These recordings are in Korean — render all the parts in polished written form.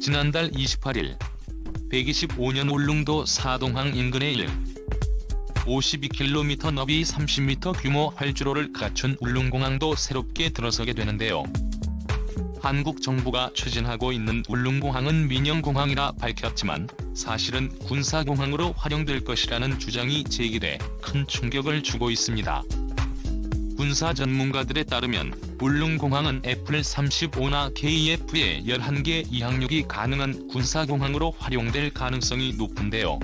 지난달 28일 125년 울릉도 사동항 인근의 52km 너비 30m 규모 활주로를 갖춘 울릉공항도 새롭게 들어서게 되는데요. 한국 정부가 추진하고 있는 울릉공항은 민영공항이라 밝혔지만 사실은 군사공항으로 활용될 것이라는 주장이 제기돼 큰 충격을 주고 있습니다. 군사 전문가들에 따르면 울릉공항은 F-35나 KF-의 11개 이항력이 가능한 군사공항으로 활용될 가능성이 높은데요.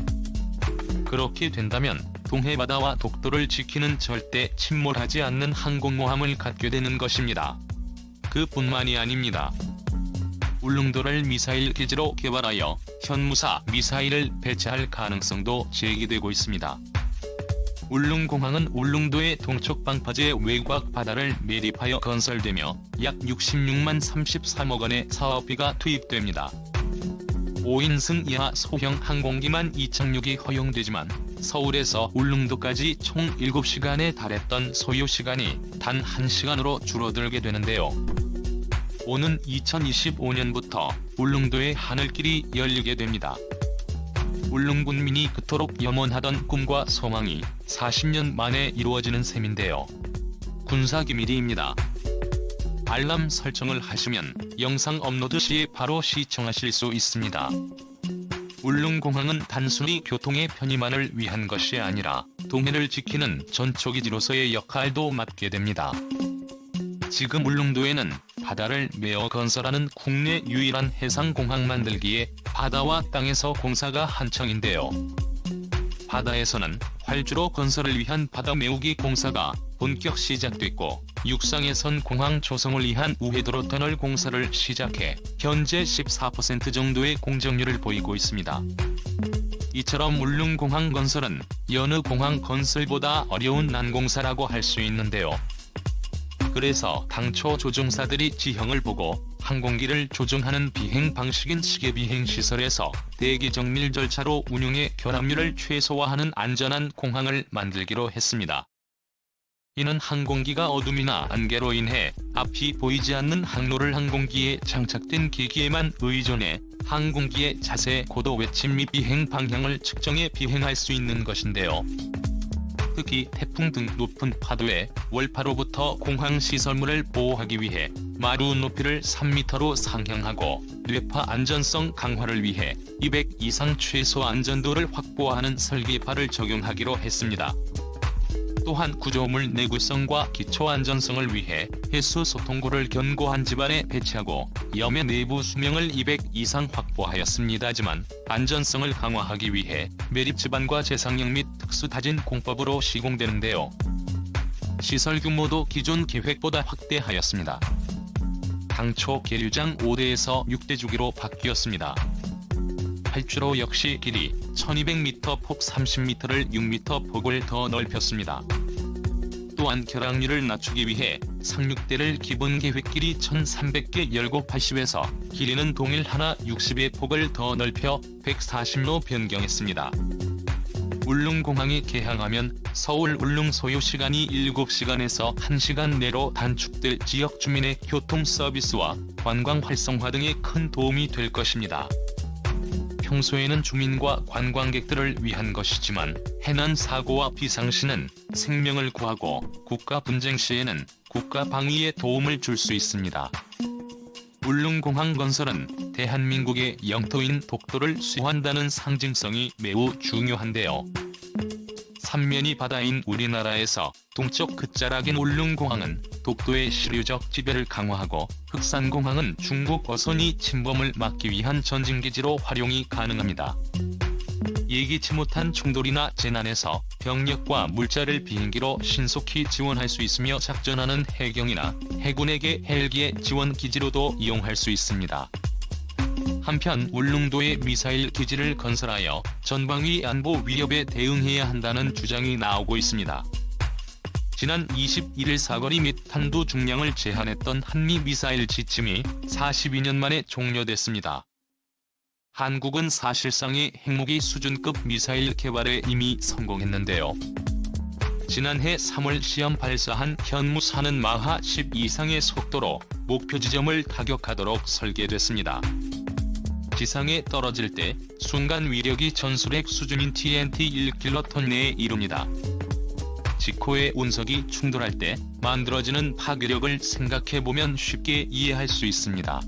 그렇게 된다면 동해바다와 독도를 지키는 절대 침몰하지 않는 항공모함을 갖게 되는 것입니다. 그뿐만이 아닙니다. 울릉도를 미사일 기지로 개발하여 현무사 미사일을 배치할 가능성도 제기되고 있습니다. 울릉공항은 울릉도의 동쪽 방파제 외곽 바다를 매립하여 건설되며 약 66만 33억 원의 사업비가 투입됩니다. 5인승 이하 소형 항공기만 2착륙이 허용되지만 서울에서 울릉도까지 총 7시간에 달했던 소요시간이 단 1시간으로 줄어들게 되는데요. 오는 2025년부터 울릉도의 하늘길이 열리게 됩니다. 울릉군민이 그토록 염원하던 꿈과 소망이 40년 만에 이루어지는 셈인데요. 군사기밀입니다. 알람 설정을 하시면 영상 업로드 시에 바로 시청하실 수 있습니다. 울릉공항은 단순히 교통의 편의만을 위한 것이 아니라 동해를 지키는 전초기지로서의 역할도 맡게 됩니다. 지금 울릉도에는 바다를 메어 건설하는 국내 유일한 해상공항 만들기에 바다와 땅에서 공사가 한창인데요. 바다에서는 활주로 건설을 위한 바다 메우기 공사가 본격 시작됐고 육상에선 공항 조성을 위한 우회도로 터널 공사를 시작해 현재 14% 정도의 공정률을 보이고 있습니다. 이처럼 울릉공항 건설은 여느 공항 건설보다 어려운 난공사라고 할 수 있는데요. 그래서 당초 조종사들이 지형을 보고 항공기를 조종하는 비행 방식인 시계비행 시설에서 대기 정밀 절차로 운용해 결함률을 최소화하는 안전한 공항을 만들기로 했습니다. 이는 항공기가 어둠이나 안개로 인해 앞이 보이지 않는 항로를 항공기에 장착된 기기에만 의존해 항공기의 자세, 고도, 외침 및 비행 방향을 측정해 비행할 수 있는 것인데요. 특히 태풍 등 높은 파도에 월파로부터 공항 시설물을 보호하기 위해 마루 높이를 3m로 상향하고 뇌파 안전성 강화를 위해 200 이상 최소 안전도를 확보하는 설계파를 적용하기로 했습니다. 또한 구조물 내구성과 기초 안전성을 위해 해수 소통고를 견고한 집안에 배치하고 염해 내부 수명을 200 이상 확보하였습니다지만 안전성을 강화하기 위해 매립 집안과 재상형 및 특수 다진 공법으로 시공되는데요. 시설 규모도 기존 계획보다 확대하였습니다. 당초 계류장 5대에서 6대 주기로 바뀌었습니다. 활주로 역시 길이 1200m, 폭 30m를 6m 폭을 더 넓혔습니다. 또한 결항률을 낮추기 위해 상륙대를 기본 계획 길이 1300개 열고 80에서 길이는 동일 하나 60의 폭을 더 넓혀 140로 변경했습니다. 울릉공항이 개항하면 서울 울릉 소요시간이 7시간에서 1시간 내로 단축될 지역 주민의 교통 서비스와 관광 활성화 등에 큰 도움이 될 것입니다. 평소에는 주민과 관광객들을 위한 것이지만 해난 사고와 비상시는 생명을 구하고 국가 분쟁 시에는 국가 방위에 도움을 줄 수 있습니다. 울릉공항 건설은 대한민국의 영토인 독도를 수호한다는 상징성이 매우 중요한데요. 삼면이 바다인 우리나라에서 동쪽 끝자락인 울릉공항은 독도의 시류적 지배를 강화하고 흑산공항은 중국 어선이 침범을 막기 위한 전진기지로 활용이 가능합니다. 예기치 못한 충돌이나 재난에서 병력과 물자를 비행기로 신속히 지원할 수 있으며 작전하는 해경이나 해군에게 헬기의 지원 기지로도 이용할 수 있습니다. 한편 울릉도에 미사일 기지를 건설하여 전방위 안보 위협에 대응해야 한다는 주장이 나오고 있습니다. 지난 21일 사거리 및 탄두 중량을 제한했던 한미 미사일 지침이 42년 만에 종료됐습니다. 한국은 사실상의 핵무기 수준급 미사일 개발에 이미 성공했는데요. 지난해 3월 시험 발사한 현무사는 마하 10 이상의 속도로 목표 지점을 타격하도록 설계됐습니다. 지상에 떨어질 때 순간 위력이 전술핵 수준인 TNT 1킬로톤 내에 이릅니다. 직후의 운석이 충돌할 때 만들어지는 파괴력을 생각해보면 쉽게 이해할 수 있습니다.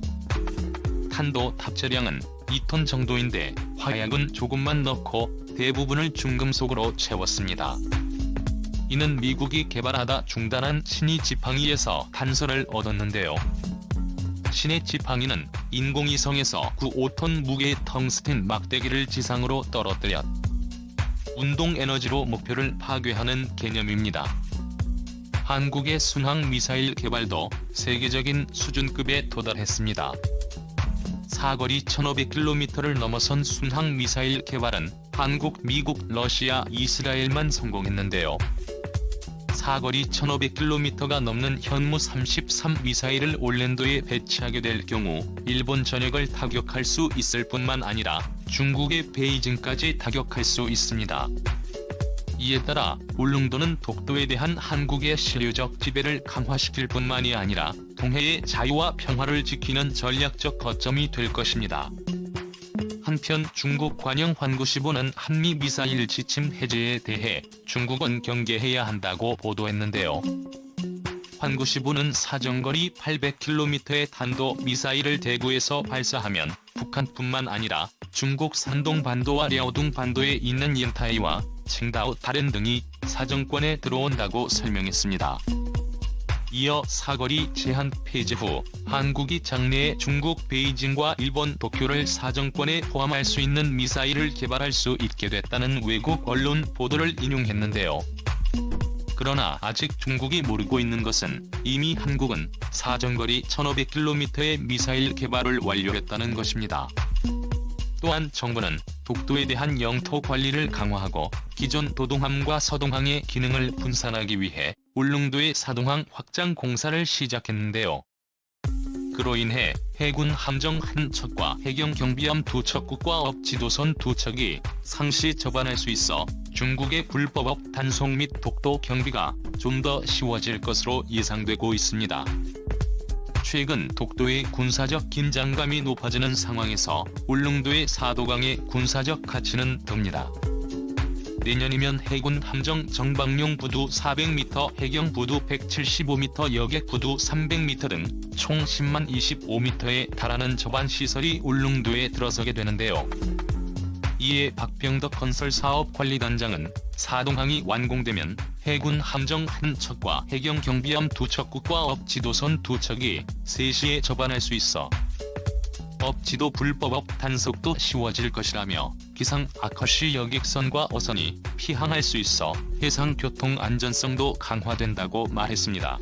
탄도 탑재량은 2톤 정도인데 화약은 조금만 넣고 대부분을 중금속으로 채웠습니다. 이는 미국이 개발하다 중단한 신의 지팡이에서 단서를 얻었는데요. 신의 지팡이는 인공위성에서 95톤 무게의 텅스텐 막대기를 지상으로 떨어뜨렸 운동 에너지로 목표를 파괴하는 개념입니다. 한국의 순항 미사일 개발도 세계적인 수준급에 도달했습니다. 사거리 1500km를 넘어선 순항 미사일 개발은 한국, 미국, 러시아, 이스라엘만 성공했는데요. 사거리 1500km가 넘는 현무 33 미사일을 올랜도에 배치하게 될 경우 일본 전역을 타격할 수 있을 뿐만 아니라 중국의 베이징까지 타격할 수 있습니다. 이에 따라 울릉도는 독도에 대한 한국의 실효적 지배를 강화시킬 뿐만이 아니라 동해의 자유와 평화를 지키는 전략적 거점이 될 것입니다. 한편 중국 관영 환구시보는 한미 미사일 지침 해제에 대해 중국은 경계해야 한다고 보도했는데요. 환구시보는 사정거리 800km의 탄도 미사일을 대구에서 발사하면 북한뿐만 아니라 중국 산동반도와 랴오둥반도에 있는 인타이와 칭다오 다롄 등이 사정권에 들어온다고 설명했습니다. 이어 사거리 제한 폐지 후 한국이 장래에 중국 베이징과 일본 도쿄를 사정권에 포함할 수 있는 미사일을 개발할 수 있게 됐다는 외국 언론 보도를 인용했는데요. 그러나 아직 중국이 모르고 있는 것은 이미 한국은 사정거리 1500km의 미사일 개발을 완료했다는 것입니다. 또한 정부는 독도에 대한 영토 관리를 강화하고 기존 도동함과 서동항의 기능을 분산하기 위해 울릉도의 사동항 확장 공사를 시작했는데요. 그로 인해 해군 함정 한 척과 해경 경비함 2척국과 업지도선 2척이 상시 접안할 수 있어 중국의 불법업 단속 및 독도 경비가 좀 더 쉬워질 것으로 예상되고 있습니다. 최근 독도의 군사적 긴장감이 높아지는 상황에서 울릉도의 사도강의 군사적 가치는 듭니다. 내년이면 해군 함정 정방용 부두 400m, 해경 부두 175m, 여객 부두 300m 등 총 10만 25m에 달하는 저반 시설이 울릉도에 들어서게 되는데요. 이에 박병덕 건설사업관리단장은 사동항이 완공되면 해군 함정 한 척과 해경 경비함 2척국과 업지도선 2척이 3시에 접안할 수 있어 업지도 불법업 단속도 쉬워질 것이라며 기상 아커시 여객선과 어선이 피항할 수 있어 해상 교통 안전성도 강화된다고 말했습니다.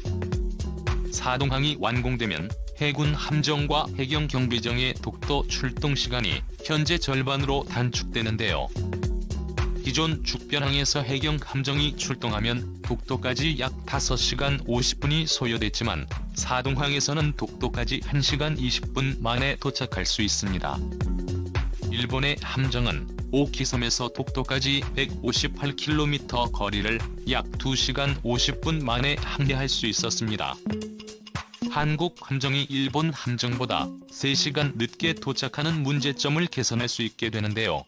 사동항이 완공되면 해군 함정과 해경 경비정의 독도 출동 시간이 현재 절반으로 단축되는데요. 기존 죽변항에서 해경 함정이 출동하면 독도까지 약 5시간 50분이 소요됐지만 사동항에서는 독도까지 1시간 20분 만에 도착할 수 있습니다. 일본의 함정은 오키섬에서 독도까지 158km 거리를 약 2시간 50분 만에 항해할 수 있었습니다. 한국 함정이 일본 함정보다 3시간 늦게 도착하는 문제점을 개선할 수 있게 되는데요.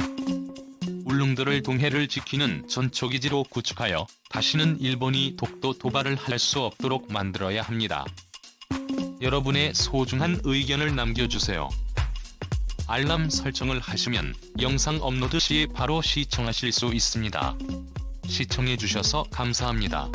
울릉도를 동해를 지키는 전초기지로 구축하여 다시는 일본이 독도 도발을 할 수 없도록 만들어야 합니다. 여러분의 소중한 의견을 남겨주세요. 알람 설정을 하시면 영상 업로드 시에 바로 시청하실 수 있습니다. 시청해주셔서 감사합니다.